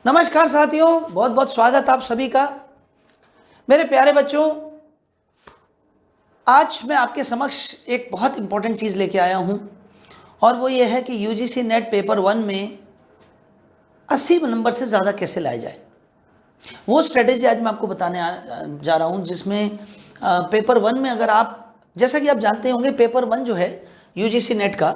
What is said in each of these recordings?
नमस्कार साथियों, बहुत बहुत स्वागत आप सभी का। मेरे प्यारे बच्चों, आज मैं आपके समक्ष एक बहुत इंपॉर्टेंट चीज़ लेके आया हूं और वो ये है कि यूजीसी नेट पेपर 1 में 80 नंबर से ज़्यादा कैसे लाए जाए। वो स्ट्रेटेजी आज मैं आपको बताने जा रहा हूं, जिसमें पेपर 1 में अगर आप, जैसा कि आप जानते होंगे, पेपर 1 जो है यूजीसी नेट का,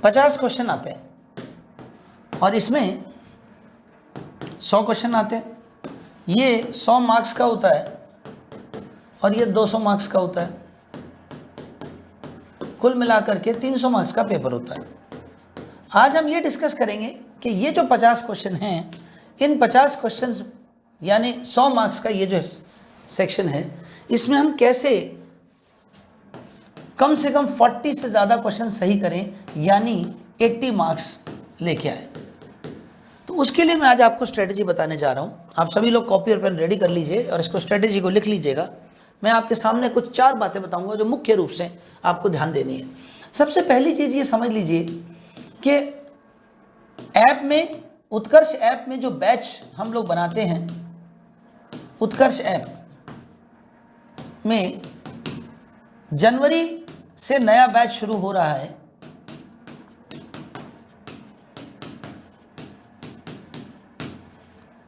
पचास क्वेश्चन आते हैं और इसमें 100 क्वेश्चन आते हैं। ये 100 मार्क्स का होता है और ये 200 मार्क्स का होता है। कुल मिलाकर के 300 मार्क्स का पेपर होता है। आज हम ये डिस्कस करेंगे कि ये जो 50 क्वेश्चन हैं, इन 50 क्वेश्चंस यानी 100 मार्क्स का ये जो सेक्शन है, इसमें हम कैसे कम से कम 40 से ज़्यादा क्वेश्चन सही करें, यानी 80 मार्क्स लेके आए। तो उसके लिए मैं आज आपको स्ट्रेटेजी बताने जा रहा हूँ। आप सभी लोग कॉपी और पेन रेडी कर लीजिए और इसको स्ट्रेटेजी को लिख लीजिएगा। मैं आपके सामने कुछ 4 बातें बताऊंगा जो मुख्य रूप से आपको ध्यान देनी है। सबसे पहली चीज़ ये समझ लीजिए कि ऐप में, उत्कर्ष ऐप में जो बैच हम लोग बनाते हैं, उत्कर्ष ऐप में जनवरी से नया बैच शुरू हो रहा है।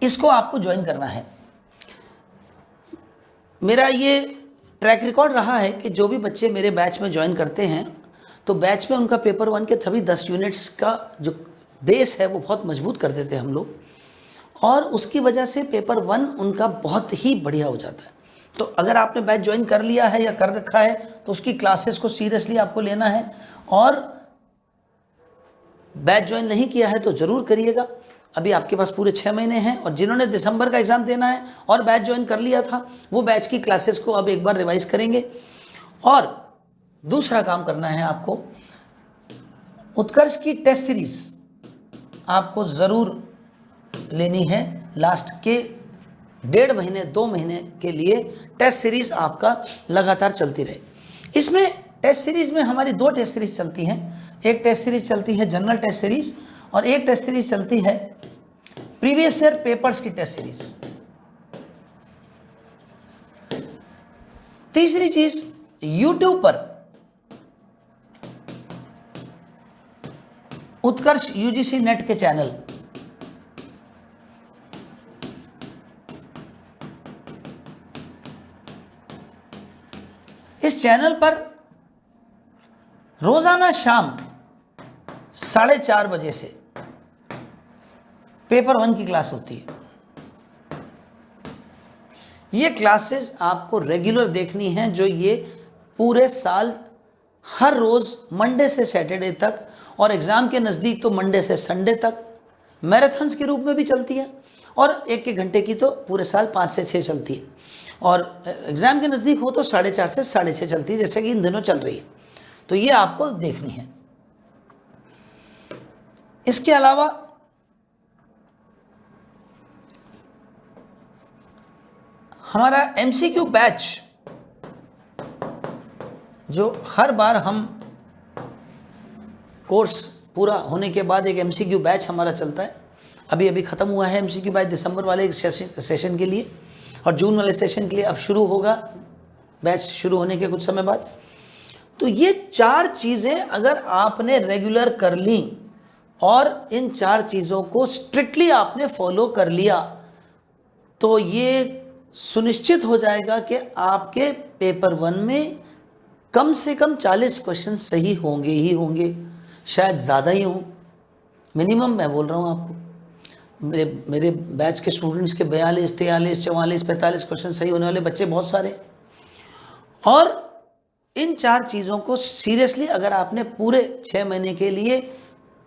इसको आपको ज्वाइन करना है। मेरा ये ट्रैक रिकॉर्ड रहा है कि जो भी बच्चे मेरे बैच में ज्वाइन करते हैं तो बैच में उनका पेपर 1 के सभी 10 यूनिट्स का जो बेस है वो बहुत मजबूत कर देते हैं हम लोग, और उसकी वजह से पेपर 1 उनका बहुत ही बढ़िया हो जाता है। तो अगर आपने बैच ज्वाइन कर लिया है या कर रखा है तो उसकी क्लासेस को सीरियसली आपको लेना है, और बैच ज्वाइन नहीं किया है तो ज़रूर करिएगा। अभी आपके पास पूरे 6 महीने हैं, और जिन्होंने दिसंबर का एग्ज़ाम देना है और बैच ज्वाइन कर लिया था वो बैच की क्लासेस को अब एक बार रिवाइज करेंगे। और दूसरा काम करना है आपको, उत्कर्ष की टेस्ट सीरीज़ आपको ज़रूर लेनी है। लास्ट के 1.5 महीने 2 महीने के लिए टेस्ट सीरीज आपका लगातार चलती रहे। इसमें टेस्ट सीरीज में हमारी 2 टेस्ट सीरीज चलती हैं। एक टेस्ट सीरीज चलती है जनरल टेस्ट सीरीज, और एक टेस्ट सीरीज चलती है प्रीवियस ईयर पेपर्स की टेस्ट सीरीज। तीसरी चीज, यूट्यूब पर उत्कर्ष यूजीसी नेट के चैनल, इस चैनल पर रोजाना शाम 4:30 बजे से पेपर 1 की क्लास होती है। ये क्लासेस आपको रेगुलर देखनी है, जो ये पूरे साल हर रोज मंडे से सैटरडे तक, और एग्जाम के नज़दीक तो मंडे से संडे तक मैराथन्स के रूप में भी चलती है, और 1-1 घंटे की तो पूरे साल 5 से 6 चलती है, और एग्ज़ाम के नज़दीक हो तो 4:30 से 6:30 चलती है, जैसे कि इन दिनों चल रही है। तो ये आपको देखनी है। इसके अलावा हमारा एमसीक्यू बैच, जो हर बार हम कोर्स पूरा होने के बाद एक एमसीक्यू बैच हमारा चलता है। अभी ख़त्म हुआ है एमसीक्यू बैच दिसंबर वाले सेशन के लिए, और जून वाले सेशन के लिए अब शुरू होगा बैच शुरू होने के कुछ समय बाद। तो ये 4 चीज़ें अगर आपने रेगुलर कर ली और इन 4 चीज़ों को स्ट्रिक्टली आपने फॉलो कर लिया, तो ये सुनिश्चित हो जाएगा कि आपके पेपर 1 में कम से कम 40 क्वेश्चन सही होंगे ही होंगे, शायद ज़्यादा ही हों। मिनिमम मैं बोल रहा हूँ आपको, मेरे बैच के स्टूडेंट्स के 42, 43, 44, 45 क्वेश्चन सही होने वाले बच्चे बहुत सारे। और इन 4 चीज़ों को सीरियसली अगर आपने पूरे 6 महीने के लिए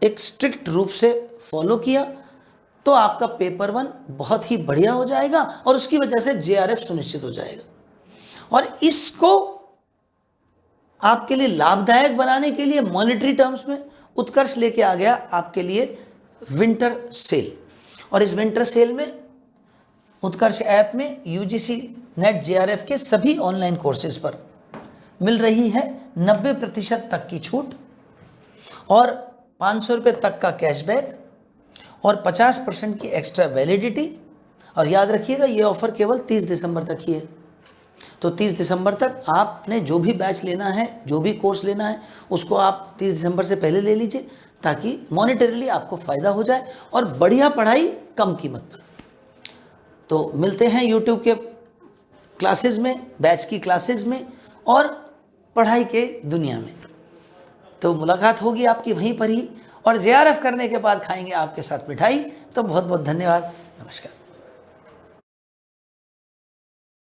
एक स्ट्रिक्ट रूप से फॉलो किया तो आपका पेपर 1 बहुत ही बढ़िया हो जाएगा, और उसकी वजह से जेआरएफ सुनिश्चित हो जाएगा। और इसको आपके लिए लाभदायक बनाने के लिए मॉनेटरी टर्म्स में उत्कर्ष लेके आ गया आपके लिए विंटर सेल। और इस विंटर सेल में उत्कर्ष ऐप में यूजीसी नेट जेआरएफ के सभी ऑनलाइन कोर्सेज पर मिल रही है 90% तक की छूट और 500 रुपये तक का कैशबैक और 50% की एक्स्ट्रा वैलिडिटी। और याद रखिएगा ये ऑफ़र केवल 30 दिसंबर तक ही है। तो 30 दिसंबर तक आपने जो भी बैच लेना है, जो भी कोर्स लेना है, उसको आप 30 दिसंबर से पहले ले लीजिए ताकि मॉनेटरीली आपको फ़ायदा हो जाए और बढ़िया पढ़ाई कम कीमत पर। तो मिलते हैं यूट्यूब के क्लासेस में, बैच की क्लासेस में और पढ़ाई के दुनिया में। तो मुलाकात होगी आपकी वहीं पर ही और जेआरएफ करने के बाद खाएंगे आपके साथ मिठाई। तो बहुत बहुत धन्यवाद। नमस्कार।